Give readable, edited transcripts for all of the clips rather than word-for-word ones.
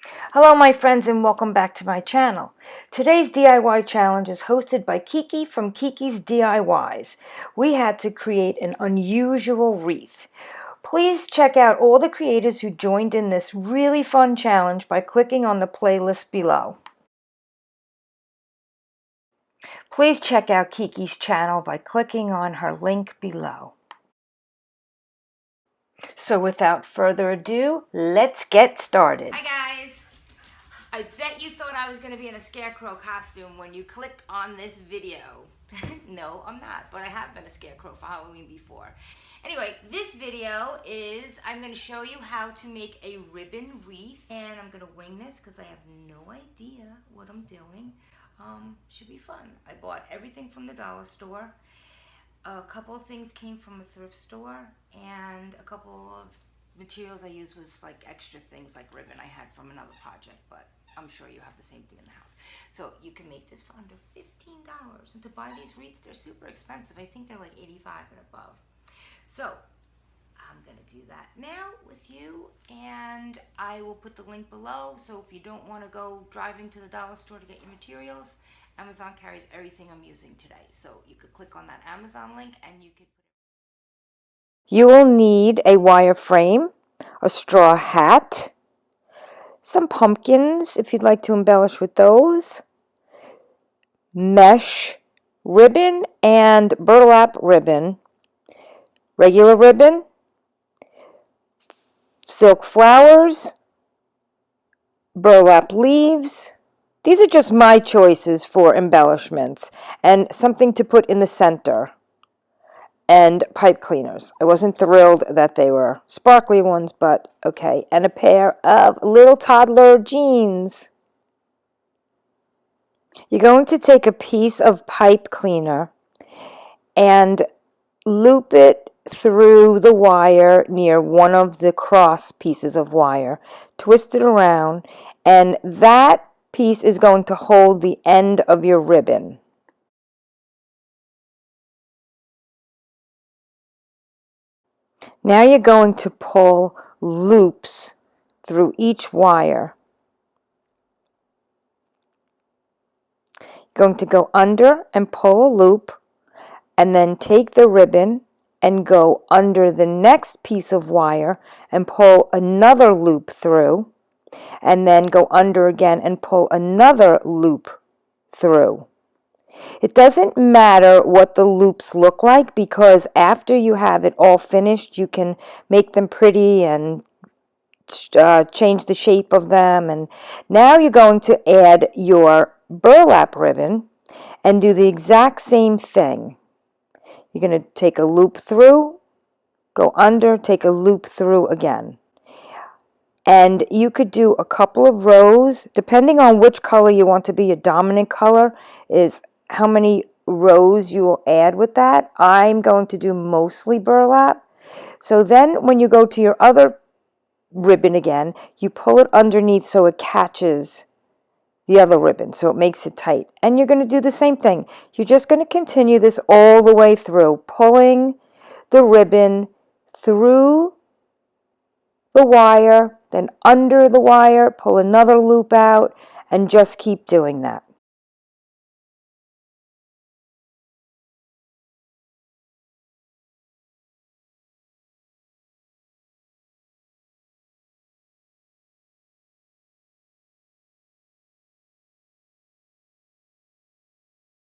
Hello my friends and welcome back to my channel. Today's DIY challenge is hosted by Kiki from Kiki's DIYs. We had to create an unusual wreath. Please check out all the creators who joined in this really fun challenge by clicking on the playlist below. Please check out Kiki's channel by clicking on her link below. So without further ado, let's get started. Hi guys! I bet you thought I was going to be in a scarecrow costume when you clicked on this video. No, I'm not, but I have been a scarecrow for Halloween before. Anyway, this video is, I'm going to show you how to make a ribbon wreath, and I'm going to wing this because I have no idea what I'm doing. Should be fun. I bought everything from the dollar store. A couple of things came from a thrift store, and a couple of materials I used was like extra things like ribbon I had from another project, but I'm sure you have the same thing in the house. So you can make this for under $15. And to buy these wreaths, they're super expensive. I think they're like $85 and above. So I'm gonna do that now with you, and I will put the link below. So if you don't want to go driving to the dollar store to get your materials, Amazon carries everything I'm using today. So you could click on that Amazon link and you could You will need a wire frame, a straw hat, some pumpkins if you'd like to embellish with those, mesh ribbon and burlap ribbon, regular ribbon, silk flowers, burlap leaves. These are just my choices for embellishments, and something to put in the center, and pipe cleaners. I wasn't thrilled that they were sparkly ones, but okay, and a pair of little toddler jeans. You're going to take a piece of pipe cleaner and loop it through the wire near one of the cross pieces of wire, twist it around, and that piece is going to hold the end of your ribbon. Now you're going to pull loops through each wire. You're going to go under and pull a loop, and then take the ribbon and go under the next piece of wire and pull another loop through, and then go under again and pull another loop through. It doesn't matter what the loops look like, because after you have it all finished, you can make them pretty and change the shape of them. And now you're going to add your burlap ribbon and do the exact same thing. You're going to take a loop through, go under, take a loop through again. And you could do a couple of rows, depending on which color you want to be your dominant color, is how many rows you will add with that. I'm going to do mostly burlap. So then when you go to your other ribbon again, you pull it underneath so it catches the other ribbon, so it makes it tight. And you're going to do the same thing. You're just going to continue this all the way through, pulling the ribbon through the wire, then under the wire, pull another loop out, and just keep doing that.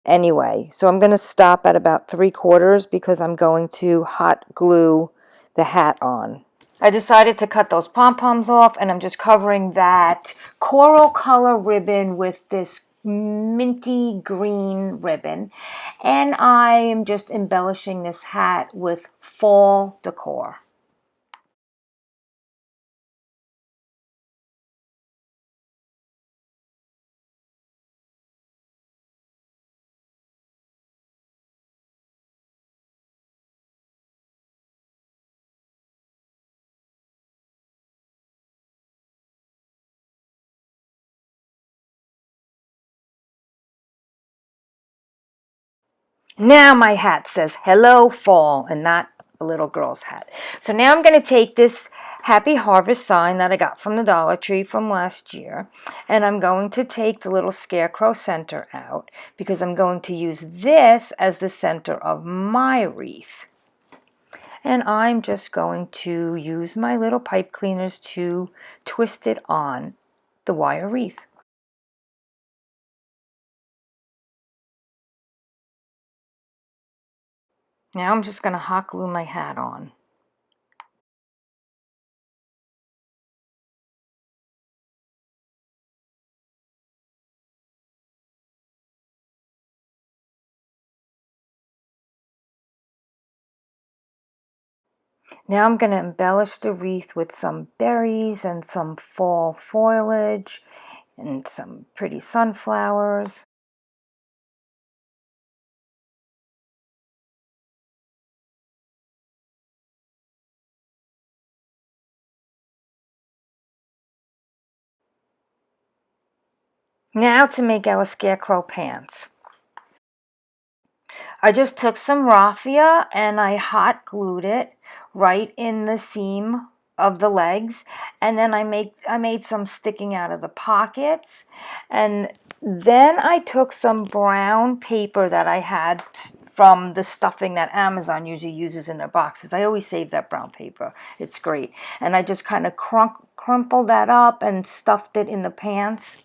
Anyway, so I'm going to stop at about 3/4 because I'm going to hot glue the hat on. I decided to cut those pom-poms off, and I'm just covering that coral color ribbon with this minty green ribbon, and I am just embellishing this hat with fall decor. Now my hat says hello fall and not a little girl's hat. So now I'm going to take this Happy Harvest sign that I got from the Dollar Tree from last year. And I'm going to take the little scarecrow center out because I'm going to use this as the center of my wreath. And I'm just going to use my little pipe cleaners to twist it on the wire wreath. Now I'm just going to hot glue my hat on. Now I'm going to embellish the wreath with some berries and some fall foliage and some pretty sunflowers. Now to make our scarecrow pants. I just took some raffia and I hot glued it right in the seam of the legs, and then I made some sticking out of the pockets, and then I took some brown paper that I had from the stuffing that Amazon usually uses in their boxes. I always save that brown paper. It's great. And I just kind of crumpled that up and stuffed it in the pants.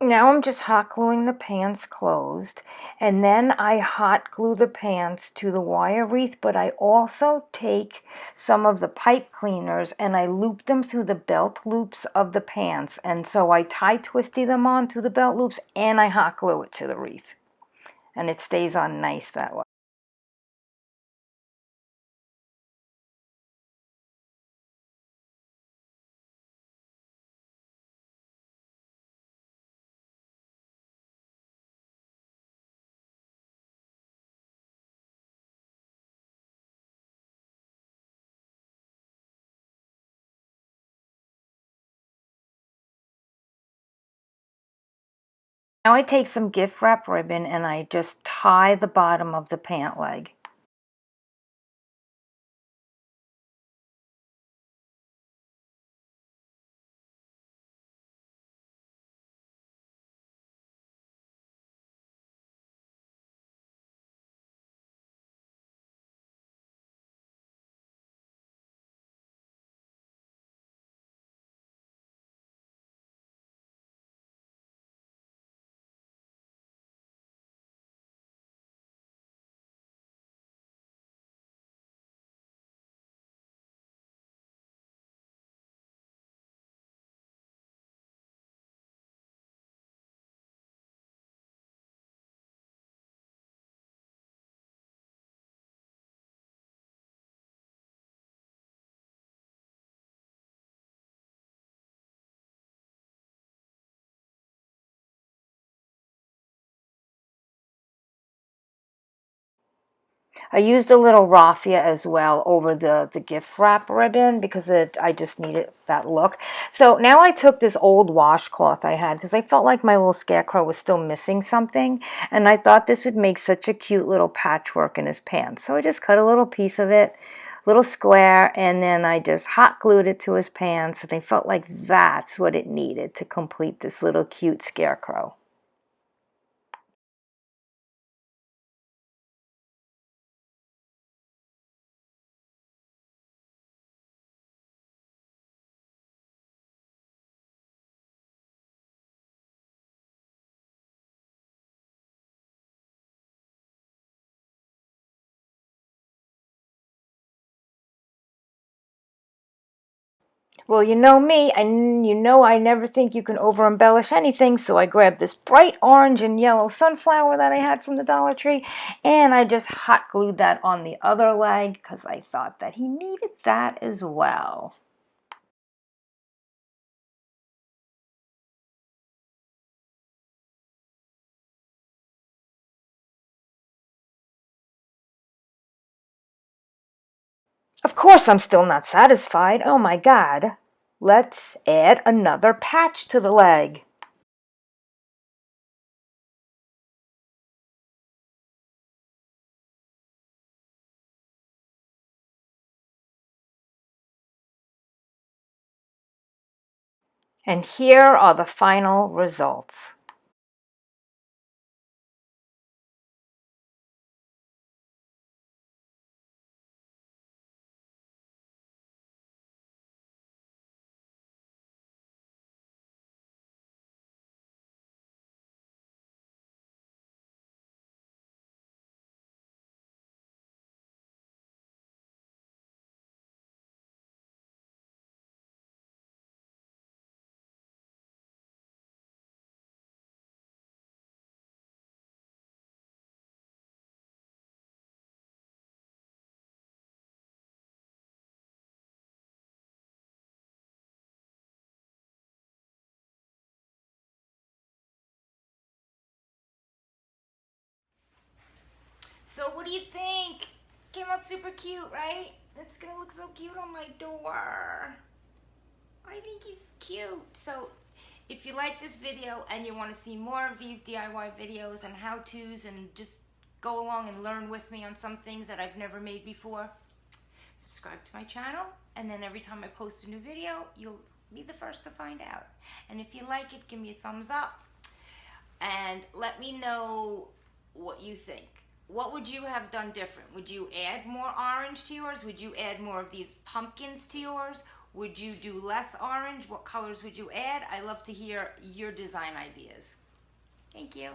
Now I'm just hot gluing the pants closed, and then I hot glue the pants to the wire wreath, but I also take some of the pipe cleaners and I loop them through the belt loops of the pants, and so I tie twisty them on through the belt loops and I hot glue it to the wreath, and it stays on nice that way. Now I take some gift wrap ribbon and I just tie the bottom of the pant leg. I used a little raffia as well over the gift wrap ribbon because I just needed that look. So now I took this old washcloth I had because I felt like my little scarecrow was still missing something. And I thought this would make such a cute little patchwork in his pants. So I just cut a little piece of it, little square, and then I just hot glued it to his pants. And I felt like that's what it needed to complete this little cute scarecrow. Well, you know me, and you know I never think you can over embellish anything, so I grabbed this bright orange and yellow sunflower that I had from the Dollar Tree, and I just hot glued that on the other leg because I thought that he needed that as well. Of course I'm still not satisfied. Oh my God. Let's add another patch to the leg. And here are the final results. So what do you think? Came out super cute, right? It's gonna look so cute on my door. I think he's cute. So if you like this video and you want to see more of these DIY videos and how-tos and just go along and learn with me on some things that I've never made before, subscribe to my channel, and then every time I post a new video, you'll be the first to find out. And if you like it, give me a thumbs up and let me know what you think. What would you have done different? Would you add more orange to yours? Would you add more of these pumpkins to yours? Would you do less orange? What colors would you add? I love to hear your design ideas. Thank you.